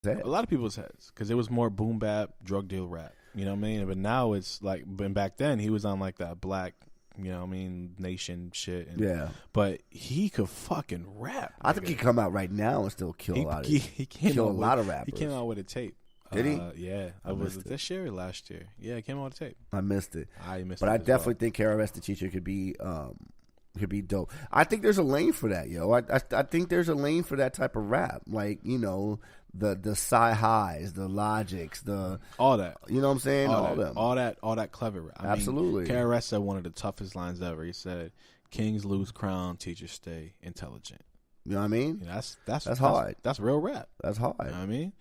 A lot of people's heads because it was more boom bap, drug deal rap. You know what I mean? But now it's like, but back then he was on like that black, you know what I mean, nation shit. And, Yeah. But he could fucking rap. I think he come out right now and still kill a lot of he came kill out a lot with, of rappers. He came out with a tape. Did he? Yeah. I was this year or last year. Yeah, it came out with a tape. I missed it. I missed but it. I as definitely well. think KRS the Teacher could be dope. I think there's a lane for that, yo. I think there's a lane for that type of rap. Like, you know, the Sci-Highs, the Logics, the all that. You know what I'm saying? All that clever rap. Absolutely. Mean, KRS said one of the toughest lines ever. He said, "Kings lose crown, teachers stay intelligent." You know what I mean? Yeah, that's hard. That's real rap. That's hard. You know what I mean?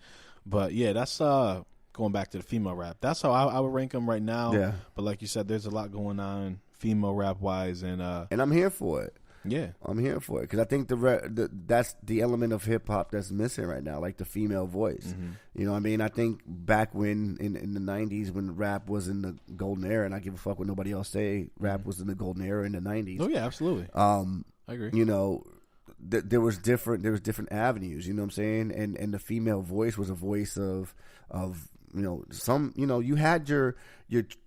But yeah, that's going back to the female rap. That's how I would rank them right now. Yeah. But like you said, there's a lot going on female rap wise, and I'm here for it. Yeah, I'm here for it because I think that's the element of hip hop that's missing right now, like the female voice. Mm-hmm. You know what I mean? I think back when in the 90s when rap was in the golden era, and I give a fuck what nobody else say, rap was in the golden era in the 90s. Oh yeah, absolutely. I agree. You know, there was different avenues. You know what I'm saying? And the female voice was a voice of you know, some, you know, you had your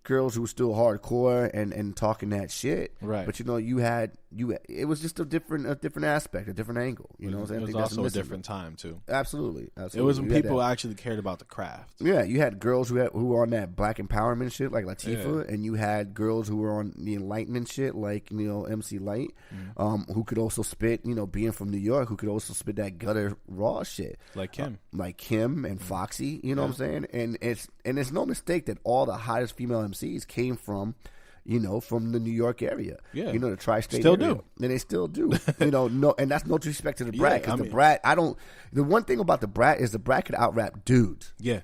girls who were still hardcore and talking that shit, right? But you know, it was just a different aspect, a different angle. You know what I'm saying? It was also a different time too. Absolutely. It was when people actually cared about the craft. Yeah, you had girls who were on that black empowerment shit like Latifah, and you had girls who were on the enlightenment shit like, you know, MC Light, who could also spit, you know, being from New York, who could also spit that gutter raw shit like Kim and Foxy. You know what I'm saying? And it's no mistake that all the hottest female MCs came from, you know, from the New York area. Yeah. You know, the tri-state still area. do. And they still do. You know, no, and that's no disrespect to the Brat. Because I the mean, Brat, the one thing about the Brat is the Brat could out-rap dudes. Yeah.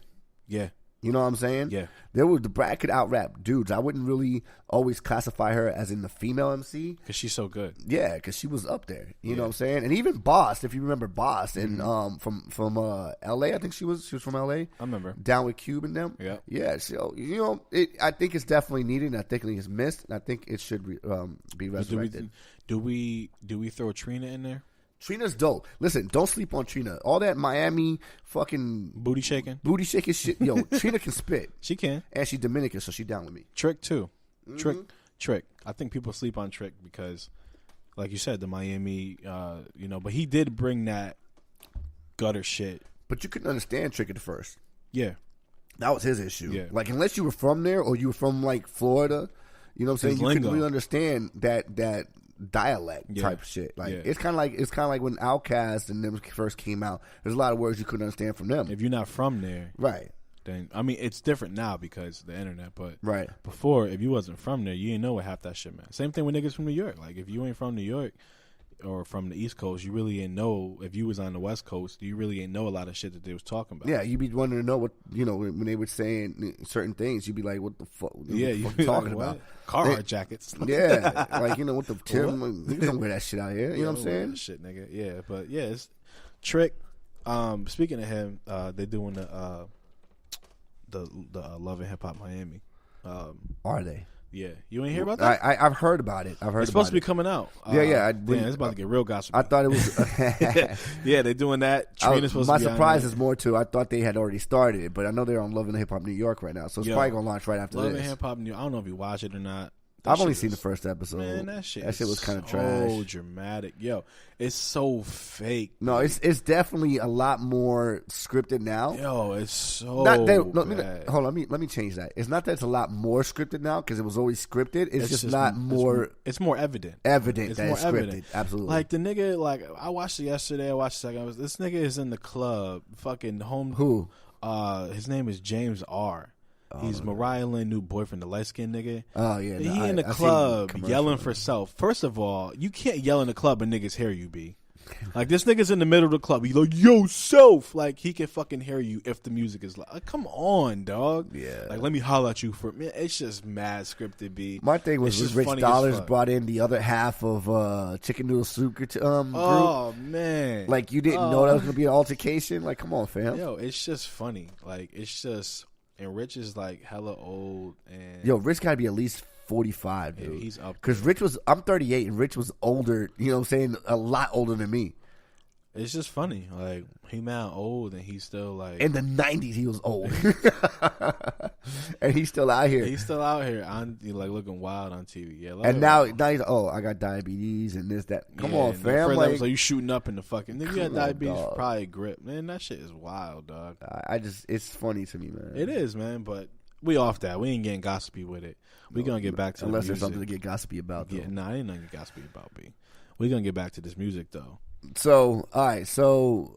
Yeah. You know what I'm saying? Yeah. The Brat could out-rap dudes. I wouldn't really always classify her as in the female MC. Because she's so good. Yeah, because she was up there. You know what I'm saying? And even Boss, if you remember Boss, and from L.A., I think she was from L.A. I remember. Down with Cube and them. Yeah. Yeah, so, you know, I think it's definitely needed, and I think it's missed, and I think it should be resurrected. Do we throw Trina in there? Trina's dope. Listen, don't sleep on Trina. All that Miami fucking booty shaking shit. Yo, Trina can spit. She can, and she's Dominican, so she down with me. Trick too. Trick. I think people sleep on Trick because, like you said, the Miami. You know, but he did bring that gutter shit. But you couldn't understand Trick at first. Yeah, that was his issue. Yeah. Like unless you were from there or you were from like Florida, you know what I'm saying? You couldn't really understand that dialect type shit. Like it's kind of like when Outkast and them first came out. There's a lot of words you couldn't understand from them. If you're not from there, right? Then I mean, it's different now because of the internet. But right before, if you wasn't from there, you didn't know what half that shit meant. Same thing with niggas from New York. Like if you ain't from New York or from the East Coast, you really ain't know. If you was on the West Coast, you really ain't know a lot of shit that they was talking about. Yeah, you'd be wanting to know what, you know, when they were saying certain things, you'd be like, "What the fuck? Yeah, you talking like, about Carhartt jackets." Yeah, like, you know, what the Tim? Niggas don't wear that shit out here. You know what I'm saying? Shit, nigga. Yeah, but yeah, it's Trick. Speaking of him, they're doing the Love and Hip Hop Miami. Are they? Yeah, you ain't hear about that? I've heard about it. It's supposed to be coming out. Yeah. It's about to get real gossip. I thought it was. Yeah, they're doing that. Trina's supposed my to be surprise is more too. I thought they had already started it, but I know they're on Love and Hip Hop New York right now, so it's probably gonna launch right after Love this. and Hip Hop New York. I don't know if you watch it or not. I've only seen the first episode. Man, that shit was kind of so trash. Dramatic. Yo, it's so fake. No, it's definitely a lot more scripted now. Yo, it's so bad. Hold on, let me change that. It's not that it's a lot more scripted now because it was always scripted. It's just not more. It's more evident. Evident that it's scripted. Absolutely. Like the nigga. Like I watched it yesterday. I watched the second. This nigga is in the club. Fucking home. Who? His name is James R. He's Mariah Lynn's new boyfriend, the light skinned nigga. Oh yeah, he in the club yelling for self. First of all, you can't yell in the club and niggas hear you. Be like this nigga's in the middle of the club. He's like, "Yo, self!" Like he can fucking hear you if the music is like, come on, dog. Yeah. Like let me holler at you for man. It's just mad scripted. Be my thing was Rich Dollars brought in the other half of Chicken Noodle Soup group. Oh man, like you didn't know that was gonna be an altercation. Like come on, fam. Yo, it's just funny. Like it's just. And Rich is like hella old, and Rich got to be at least 45, dude. Yeah, he's up because Rich I'm 38, and Rich was older. You know what I'm saying? A lot older than me. It's just funny. Like, he mad old and he's still like... In the 90s, he was old. And he's still out here. He's still out here like looking wild on TV. Yeah, and now he's I got diabetes and this, that. Come on, fam. Like you shooting up in the fucking... Nigga, you got diabetes, probably grip. Man, that shit is wild, dog. It's funny to me, man. It is, man, but we off that. We ain't getting gossipy with it. We gonna get back to unless the there's something to get gossipy about, though. Yeah, nah, ain't nothing to get gossipy about, B. We gonna get back to this music, though. So, all right. So,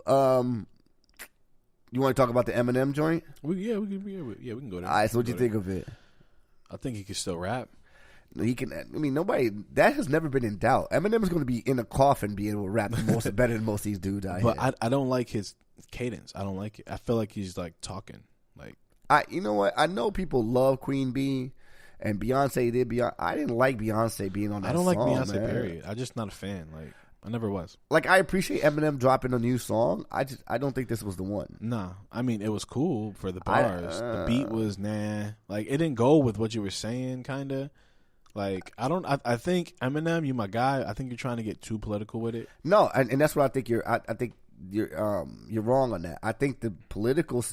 you want to talk about the Eminem joint? We can go there. All right. So, what do you think of it? I think he can still rap. He can. I mean, nobody that has never been in doubt. Eminem is going to be in a coffin, being able to rap better than most of these dudes out here. But I don't like his cadence. I don't like it. I feel like he's like talking. Like you know what? I know people love Queen Bee. And Beyonce did Beyonce. I didn't like Beyonce being on that song. I don't like Beyonce, man. period. I'm just not a fan. Like, I never was. Like, I appreciate Eminem dropping a new song. I don't think this was the one. Nah. I mean, it was cool for the bars. The beat was nah. Like, it didn't go with what you were saying, kind of. Like, I think Eminem, you my guy. I think you're trying to get too political with it. No, and that's what I think I think you're wrong on that. I think the political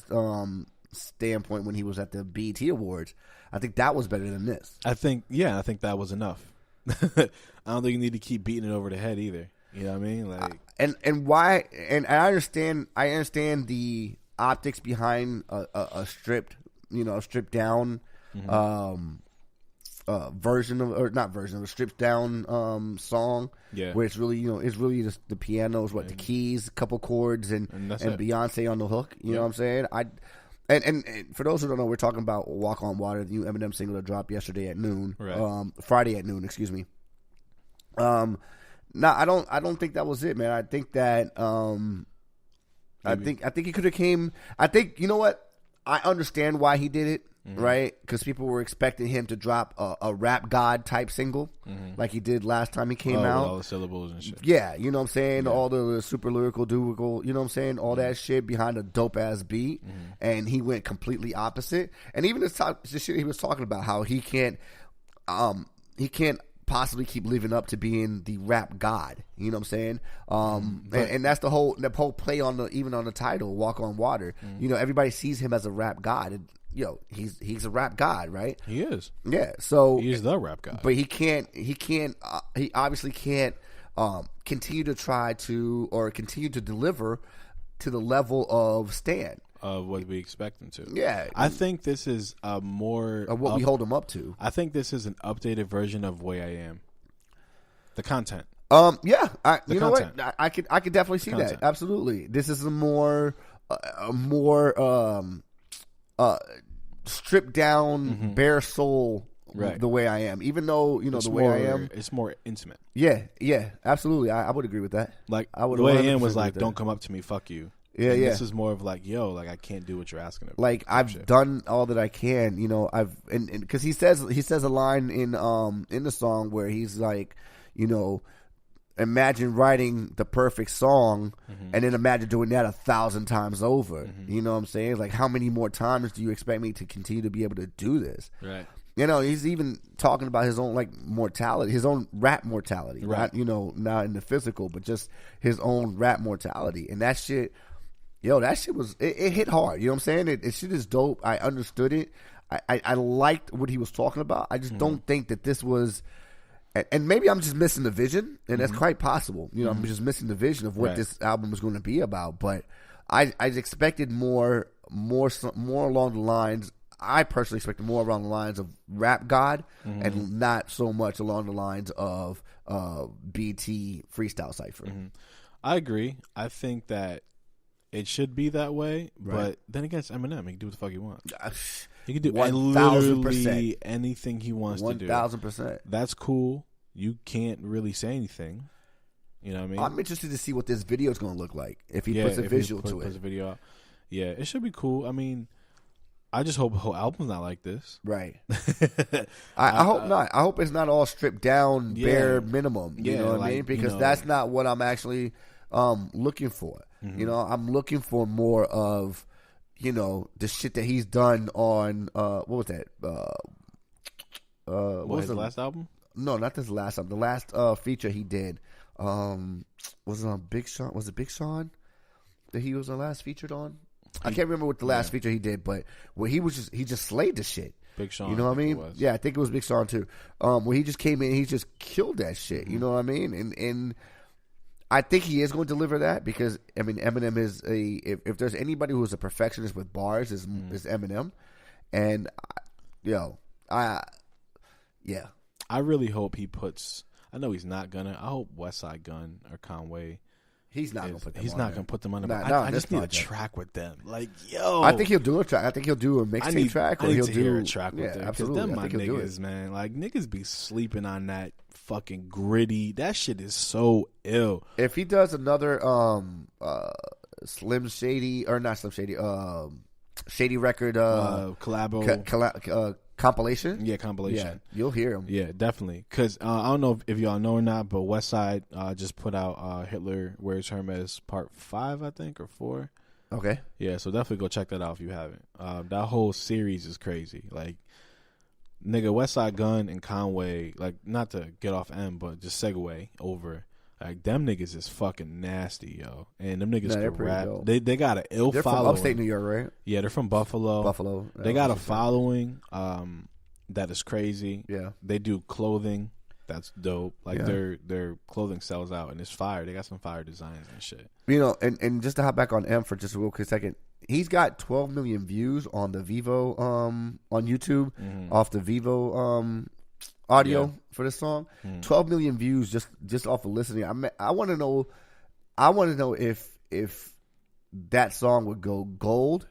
standpoint when he was at the BET Awards, I think that was better than this. I think that was enough. I don't think you need to keep beating it over the head either. You know what I mean? Like, and why? And I understand the optics behind a stripped down version of, or not version of a stripped down song. Yeah, where it's really just the pianos, the keys, a couple chords, and Beyonce on the hook. You know what I'm saying? And for those who don't know, we're talking about "Walk on Water," the new Eminem single that dropped yesterday at noon, right. Friday at noon, excuse me. No, I don't think that was it, man. I think that I think he could have came. I think, you know what? I understand why he did it, right? Because people were expecting him to drop a rap god type single, like he did last time he came out. With all the syllables and shit. Yeah, you know what I'm saying? Yeah. All the super lyrical, you know what I'm saying? All that shit behind a dope ass beat, and he went completely opposite. And even the shit he was talking about, how he can't possibly keep living up to being the rap god. You know what I'm saying? And that's the whole play on the title, "Walk on Water." You know, everybody sees him as a rap god. And, he's a rap god, right? He is. Yeah. So he's the rap god. But he obviously can't continue to try to, or continue to deliver to the level of Stan. Of what we expect him to. Yeah. I think this is a more... Of what we hold him up to. I think this is an updated version of Way I Am. The content. Yeah. You know what? I could definitely see that. Absolutely. This is a more stripped down, bare soul, right. The Way I Am. Even though, the Way I Am... It's more intimate. Yeah, absolutely. I would agree with that. Like, The Way I Am was like, don't come up to me, fuck you. Yeah, and this is more of like, I can't do what you're asking of me. Like, I've done all that I can, because he says a line in the song where he's like, imagine writing the perfect song and then imagine doing that 1,000 times over. You know what I'm saying? Like, how many more times do you expect me to continue to be able to do this? Right. He's even talking about his own mortality, his own rap mortality, right? Not in the physical, but just his own rap mortality, and that shit. That shit was it hit hard. You know what I'm saying? It shit is dope. I understood it. I liked what he was talking about. I just don't think that this was, and maybe I'm just missing the vision, and that's quite possible. I'm just missing the vision of what this album was going to be about. But I expected more along the lines. I personally expected more along the lines of Rap God, and not so much along the lines of BT Freestyle Cypher. I agree. I think that it should be that way, but then against Eminem, he can do what the fuck he wants. He can do literally anything he wants to do. 1,000%. That's cool. You can't really say anything. You know what I mean? I'm interested to see what this video is going to look like if he puts a visual to it. Puts a video out. Yeah, it should be cool. I mean, I just hope the whole album's not like this. Right. I hope not. I hope it's not all stripped down, bare minimum. You know what I mean? Because that's not what I'm actually looking for. I'm looking for more of, the shit that he's done on, what was that? What was the last album? No, not this last album. The last feature he did Was it on Big Sean? Was it Big Sean that he was the last featured on? I can't remember what the last feature he did, but where he just slayed the shit. Big Sean, you know what I mean? Yeah, I think it was Big Sean too. Where he just came in, he just killed that shit. Mm-hmm. You know what I mean? And I think he is going to deliver that because I mean Eminem is if there's anybody who is a perfectionist with bars is Eminem, and I really hope he puts. I know he's not gonna. I hope Westside Gunn or Conway. He's not gonna put them. He's on not there. gonna put them on. I just need a track with them. Like, yo, I think he'll do a track. I think he'll do a mixtape track. I need he'll to do hear a track with them. Absolutely, them my niggas, man. Like niggas be sleeping on that fucking gritty. That shit is so ill. If he does another Slim Shady or not Slim Shady, Shady Record collabo compilation. Yeah, compilation. Yeah, you'll hear him. Yeah, definitely. Because I don't know if y'all know or not, but Westside just put out Hitler Wears Hermes Part 5, I think, or 4. Okay. Yeah, so definitely go check that out if you haven't. That whole series is crazy. Like, nigga, Westside Gunn and Conway, like, not to get off M, but just segue over. Like, them niggas is fucking nasty, yo. And them niggas can rap. They got an ill they're following. They're from upstate New York, right? Yeah, they're from Buffalo. Buffalo. They got a following that is crazy. Yeah. They do clothing. That's dope. Like, their clothing sells out, and it's fire. They got some fire designs and shit. You know, and just to hop back on M for just a real quick second, he's got 12 million views on the Vivo on YouTube off the Vivo audio for this song. 12 million views just off of listening. I want to know if that song would go gold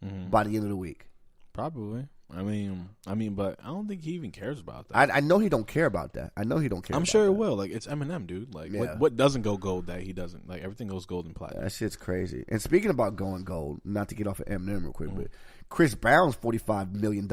by the end of the week. Probably. I mean, but I don't think he even cares about that. I know he don't care about that. I'm sure it will. Like, it's Eminem, dude. Like, what doesn't go gold that he doesn't? Like, everything goes gold and platinum. That shit's crazy. And speaking about going gold, not to get off of Eminem real quick, but Chris Brown's $45 million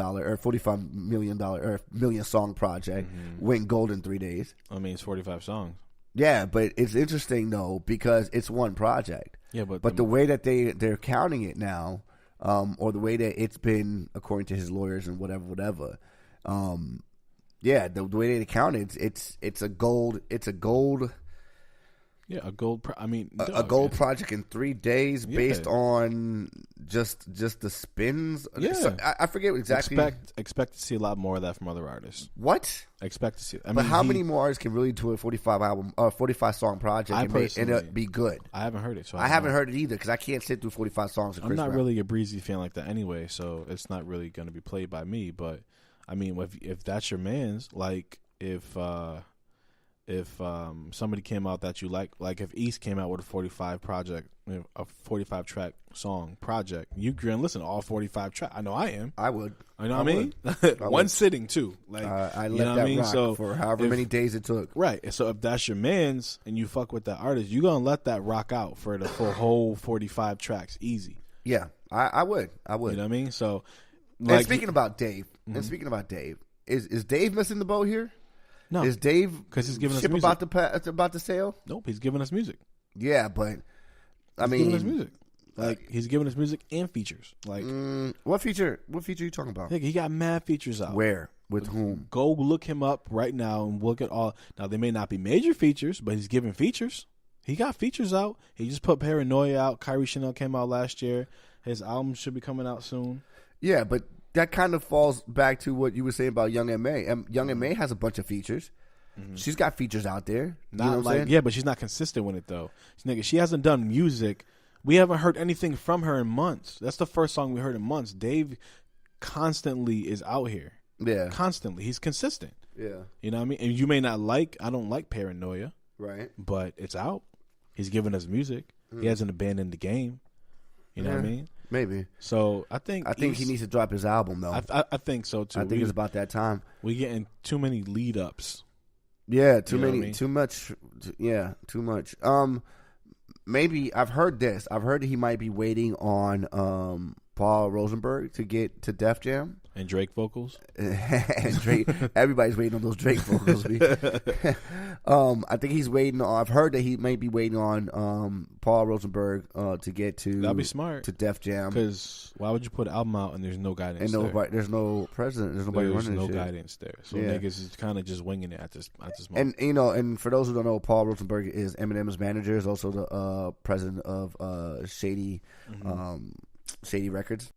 song project went gold in 3 days. I mean, it's 45 songs. Yeah, but it's interesting though because it's one project. Yeah, but the way that they're counting it now. Or the way that it's been, according to his lawyers and whatever. The way they count it, it's a gold. Yeah, a gold. A gold project in 3 days based on just the spins. Yeah, so, I forget exactly. Expect to see a lot more of that from other artists. What? Expect to see. But how many more artists can really do a 45 song project and it be good? I haven't heard it, so I haven't heard it either because I can't sit through 45 songs. I'm not really a Breezy fan like that anyway, so it's not really going to be played by me. But I mean, if that's your man's, like if somebody came out that you like if East came out with a 45 project, a 45 track song project, you're gonna listen to all 45 tracks. I know I am. I would. You know what I mean? One sitting too. Like I let that rock for however many days it took. Right. So if that's your man's and you fuck with that artist, you're gonna let that rock out for the whole 45 tracks easy. Yeah, I would. You know what I mean? So, like, and speaking about Dave, is Dave missing the boat here? No, is Dave because he's giving us music about to sail? Nope, he's giving us music. Yeah, but he's giving us music. Like he's giving us music and features. Like what feature? What feature are you talking about? He got mad features out. Where? With whom? Go look him up right now and look at all. Now they may not be major features, but he's giving features. He got features out. He just put Paranoia out. Kyrie Chanel came out last year. His album should be coming out soon. Yeah, but that kind of falls back to what you were saying about Young M.A. Young M.A. has a bunch of features. She's got features out there. Not but she's not consistent with it though. She hasn't done music. We haven't heard anything from her in months. That's the first song we heard in months. Dave constantly is out here. Yeah, constantly. He's consistent. Yeah, you know what I mean. And you may not like. I don't like Paranoia. Right. But it's out. He's giving us music. He hasn't abandoned the game. You know what I mean? Maybe. So I think he needs to drop his album though. I think so too. I think it's about that time. We're getting too many lead ups. Yeah, too much. Yeah, too much. Maybe I've heard this. I've heard that he might be waiting on Paul Rosenberg to get to Def Jam. And Drake vocals. And Drake, everybody's waiting on those Drake vocals. I think he's waiting on. I've heard that he may be waiting on Paul Rosenberg to get to. That'd be smart to Def Jam. Because why would you put an album out and there's no guidance? And nobody, there's no president. There's nobody running. There's no shit. guidance there. So niggas is kind of just winging it at this moment. And and for those who don't know, Paul Rosenberg is Eminem's manager. Is also the president of Shady Records.